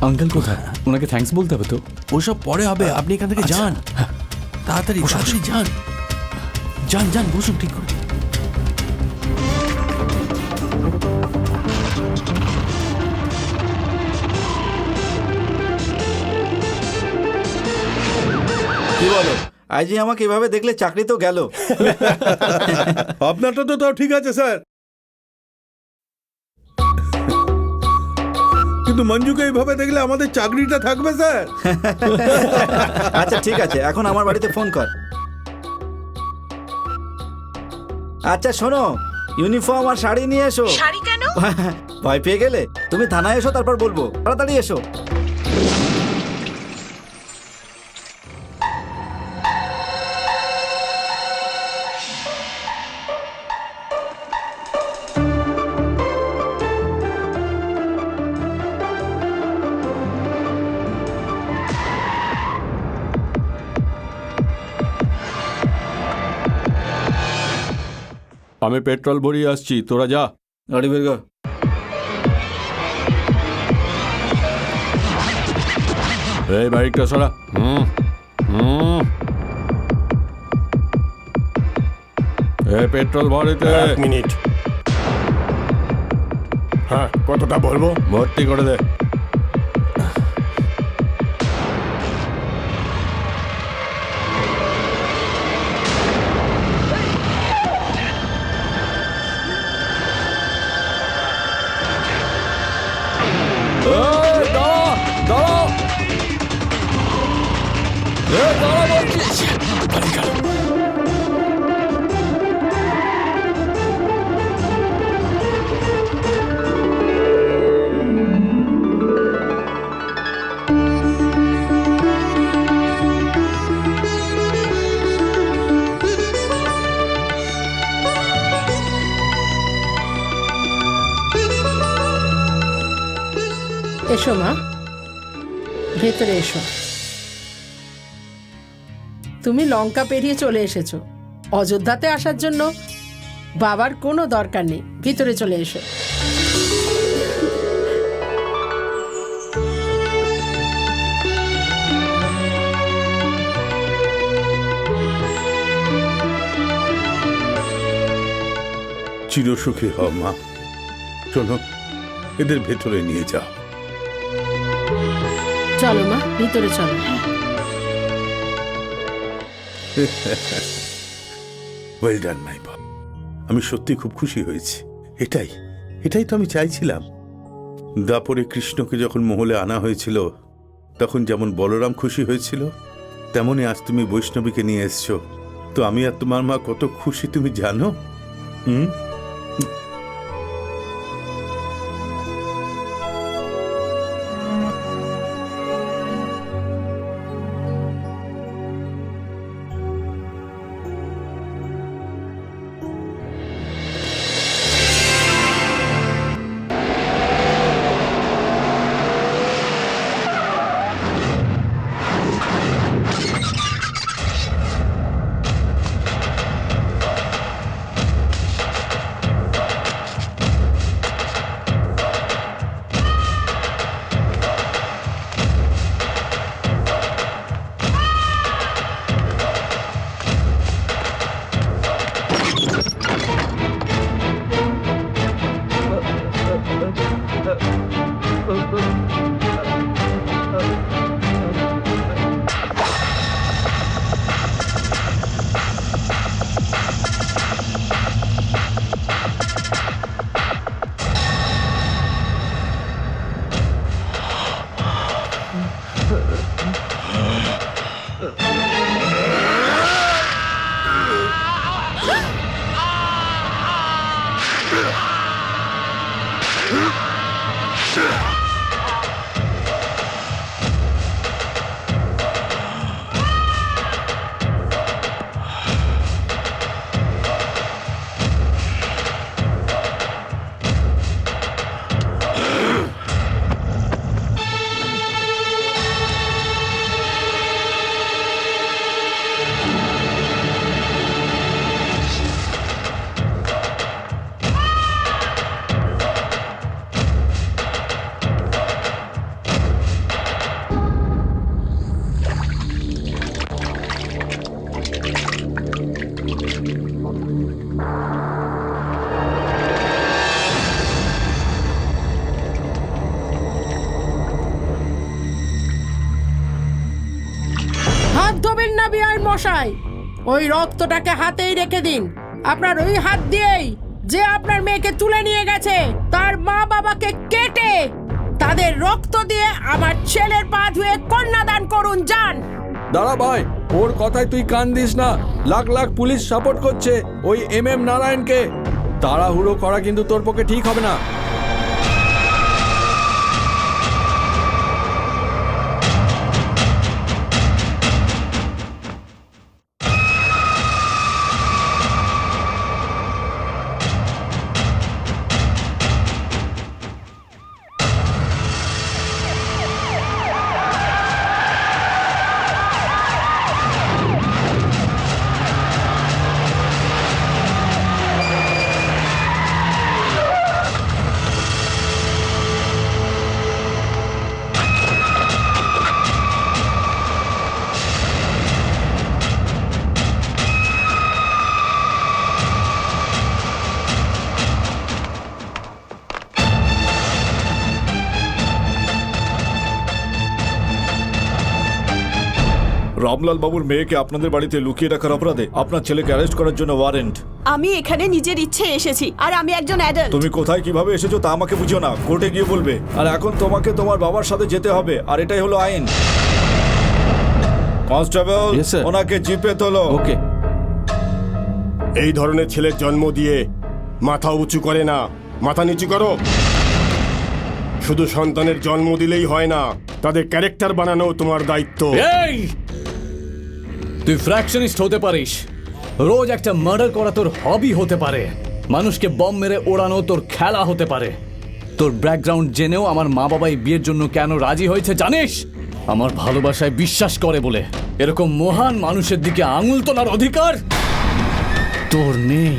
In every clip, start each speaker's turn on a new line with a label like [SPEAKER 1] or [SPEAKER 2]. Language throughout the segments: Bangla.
[SPEAKER 1] আঙ্কেল কোথায়? ওনাকে থ্যাঙ্কস বলতে হবে তো।
[SPEAKER 2] ওসব পরে হবে, আপনি এখান থেকে যান, তাড়াতাড়ি তাড়াতাড়ি যান, যান যান, বসুন ঠিক করে।
[SPEAKER 3] কি বলো, আইজি আমাকে এভাবে দেখলে চাকরি তো গেল।
[SPEAKER 4] আপনারটা তো তাও ঠিক আছে স্যার, কিন্তু মঞ্জুকে এইভাবে দেখলে আমাদের চাকরিটা থাকবে স্যার।
[SPEAKER 3] আচ্ছা ঠিক আছে, এখন আমার বাড়িতে ফোন কর। আচ্ছা শোনো, ইউনিফর্ম আর শাড়ি নিয়ে এসো।
[SPEAKER 5] শাড়ি কেন?
[SPEAKER 3] ভয় পেয়ে গেলে? তুমি থানায় এসো, তারপর বলবো। তাড়াতাড়ি এসো।
[SPEAKER 6] আমি পেট্রোল ভরিয়ে আসছি, তোরা যা।
[SPEAKER 3] গাড়ি বের কর।
[SPEAKER 6] এই বাইকটা সরা। এই পেট্রোল ভরিতে।
[SPEAKER 7] 1 মিনিট। হ্যাঁ, কতটা বলবো?
[SPEAKER 6] ভর্তি করে দে।
[SPEAKER 5] এসো মা, ভেতরে এসো। তুমি লঙ্কা পেরিয়ে চলে এসেছো, অযোধ্যাতে আসার জন্য বাবার কোনো দরকার নেই। ভিতরে চলে এসো।
[SPEAKER 4] চিরসুখী হও মা। শোনো, এদের ভেতরে নিয়ে যাও।
[SPEAKER 5] চলো মা, ভিতরে চলো।
[SPEAKER 4] ওয়েল ডান মাই বাপ, আমি সত্যি খুব খুশি হয়েছি। এটাই এটাই তো আমি চাইছিলাম। দাপরে কৃষ্ণকে যখন মহলে আনা হয়েছিল, তখন যেমন বলরাম খুশি হয়েছিল, তেমনই আজ তুমি বৈষ্ণবীকে নিয়ে এসছো। তো আমি আর তোমার মা কত খুশি তুমি জানো।
[SPEAKER 5] না বিআইন মশাই, ওই রক্তটাকে হাতেই রেখে দিন। আপনার ওই হাত দিয়েই যে আপনার মেয়েকে তুলে নিয়ে গেছে তার মা বাবাকে কেটে তাদের রক্ত দিয়ে আমার ছেলের পা ধুয়ে কন্যাদান করুন। যান।
[SPEAKER 6] দাঁড়া ভাই, ওর কথায় তুই কান দিস না। লাখ লাখ পুলিশ সাপোর্ট করছে ওই নারায়ণকে। তাড়াহুড়ো করা কিন্তু তোর পক্ষে ঠিক হবে না।
[SPEAKER 8] রামলাল বাবুর মেয়েকে আপনাদের বাড়িতে লুকিয়ে রাখার অপরাধে আপনার ছেলেকে অ্যারেস্ট করার জন্য ওয়ারেন্ট।
[SPEAKER 9] আমি এখানে নিজের ইচ্ছে এসেছি, আর আমি একজন অ্যাডাল্ট।
[SPEAKER 8] তুমি কোথায় কিভাবে এসেছো তা আমাকে বুঝিও না, কোর্টে গিয়ে বলবে। আর এখন তোমাকে তোমার বাবার সাথে যেতে হবে, আর এটাই হলো আইন। Constable,
[SPEAKER 6] Yes, sir.
[SPEAKER 8] ওনাকে জিপে তোলো।
[SPEAKER 6] ওকে।
[SPEAKER 7] এই ধরনের ছেলের জন্ম দিয়ে মাথা উঁচু করে না, মাথা নিচু করো। শুধু সন্তানের জন্ম দিলেই হয় না, তাদের ক্যারেক্টার বানানো তোমার দায়িত্ব।
[SPEAKER 1] এই তুই ফ্র্যাকশনিস্ট হতে পারিস, রোজ একটা মার্ডার করা তোর হবি হতে পারে, মানুষকে বম মেরে ওড়ানো তোর খেলা হতে পারে। তোর ব্যাকগ্রাউন্ড জেনেও আমার মা বাবা এই বিয়ের জন্য কেন রাজি হয়েছে জানিস? আমার ভালোবাসায় বিশ্বাস করে বলে। এরকম মহান মানুষের দিকে আঙুল তোলার অধিকার তোর নেই।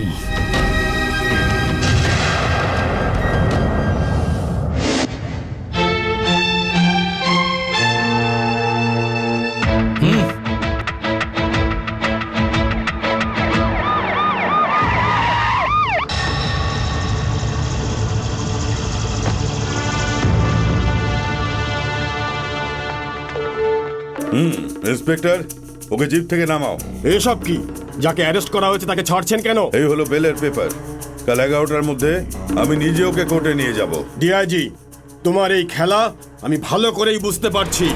[SPEAKER 4] ইন্সপেক্টর, ওকে জিপ থেকে নামাও।
[SPEAKER 7] এসব কি? যাকে অ্যারেস্ট করা হয়েছে তাকে ছাড়ছেন কেন?
[SPEAKER 4] এই হলো বেলের পেপার। কাল 11টার মধ্যে আমি নিজে ওকে কোর্টে নিয়ে যাব।
[SPEAKER 7] ডিআইজি, তোমার এই খেলা আমি ভালো করেই বুঝতে পারছি।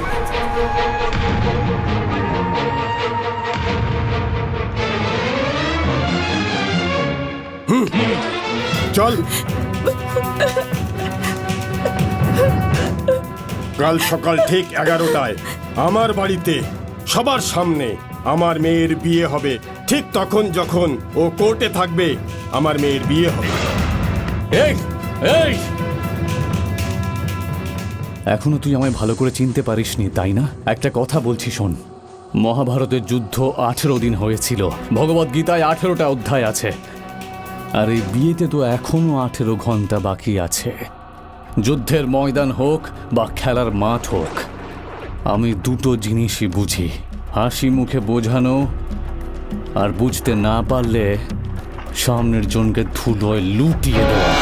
[SPEAKER 7] চল। কাল সকাল ঠিক 11টায় আমার বাড়িতে সবার সামনে আমার মেয়ের বিয়ে হবে। ঠিক তখন যখন ও কোর্টে থাকবে আমার মেয়ের বিয়ে হবে।
[SPEAKER 1] এই এই এখনো তুই আমায় ভালো করে চিনতে পারিসনি, তাই না? একটা কথা বলছি শোন, মহাভারতের যুদ্ধ 18 দিন হয়েছিল, ভগবদ গীতায় 18টা অধ্যায় আছে, আর এই বিয়েতে তো এখনো 18 ঘন্টা বাকি আছে। যুদ্ধের ময়দান হোক বা খেলার মাঠ হোক, আমি দুটো জিনিসই বুঝি, হাসি মুখে বোঝানো আর বুঝতে না পারলে সামনের জনকে ধুলোয় লুটিয়ে দেওয়া।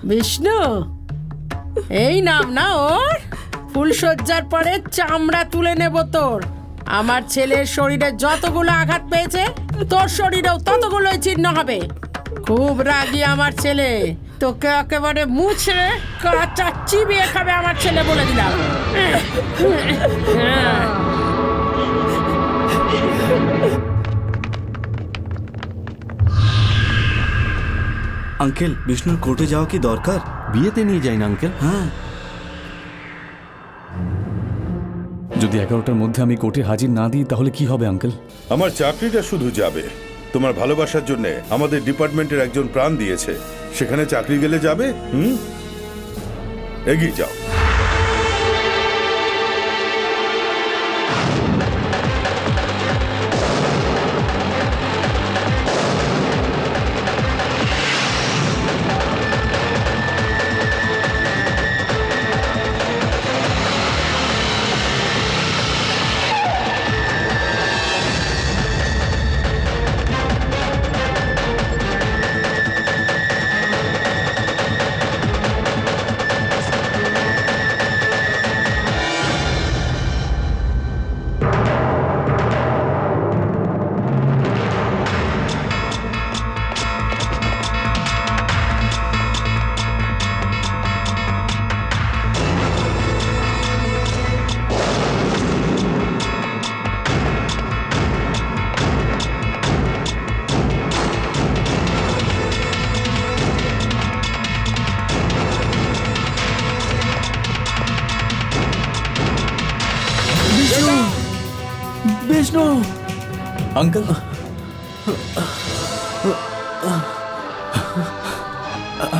[SPEAKER 5] বিষ্ণু, এই নাম না ওর? ফুলশয্যার পরে চামড়া তুলে নেব তোর। আমার ছেলের শরীরে যতগুলো আঘাত পেয়েছে তোর শরীরেও ততগুলোই চিহ্ন হবে। খুব রাগী আমার ছেলে, তোকে একেবারে মুছে কাঁচা চিবিয়ে খাবে আমার ছেলে, বলে দিলাম।
[SPEAKER 2] আঙ্কেল, বিষ্ণুর কোর্টে যাওয়া কি দরকার? বিয়েতে নিয়ে যাই না আঙ্কেল? হ্যাঁ।
[SPEAKER 1] যদি 11টার মধ্যে আমি কোর্টে হাজির না দিই তাহলে কি হবে আঙ্কেল?
[SPEAKER 4] আমার চাকরিটা শুধু যাবে। তোমার ভালোবাসার জন্য আমাদের ডিপার্টমেন্টের একজন প্রাণ দিয়েছে, সেখানে চাকরি গেলে যাবে। এগিয়ে যাও।
[SPEAKER 2] বিষ্ণু
[SPEAKER 1] আঙ্কেল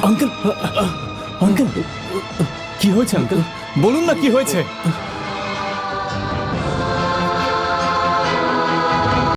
[SPEAKER 1] আঙ্কেল আঙ্কেল কি হয়েছে আঙ্কেল বলুন না কি হয়েছে